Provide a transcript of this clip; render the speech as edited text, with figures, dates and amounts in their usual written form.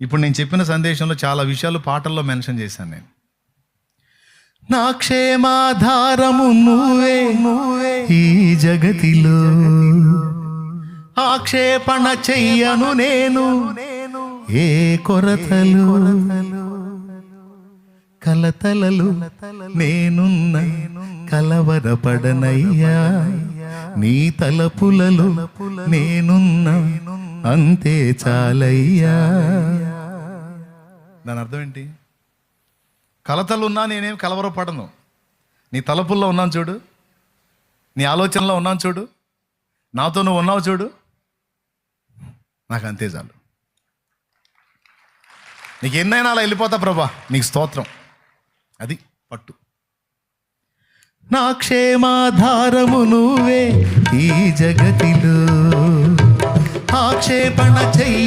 ఇప్పుడు నేను చెప్పిన సందేశంలో చాలా విషయాలు పాటల్లో మెన్షన్ చేశాను నేను. నా క్షేమాధారము నువ్వే ఈ జగతిలో, ఆక్షేపణ చెయ్యను నేను ఏ కొరతలు కలతలలు నేనున్న కలవరపడనయ్యా, నీ తలపులలో నేనున్న అంతే చాలయ్యా. దాని అర్థం ఏంటి? కలతలున్నా నేనేం కలవరపడను. నీ తలపుల్లో ఉన్నాను చూడు, నీ ఆలోచనలో ఉన్నాను చూడు, నాతో నువ్వు ఉన్నావు చూడు, నాకు అంతే చాలు. నీకు ఎన్నైనా అలా వెళ్ళిపోతా ప్రభా, నీకు స్తోత్రం. అది పట్టు. నా క్షేమాధారము నువ్వే ఈ జగతిలో, ఆక్షేపణ చెయ్యి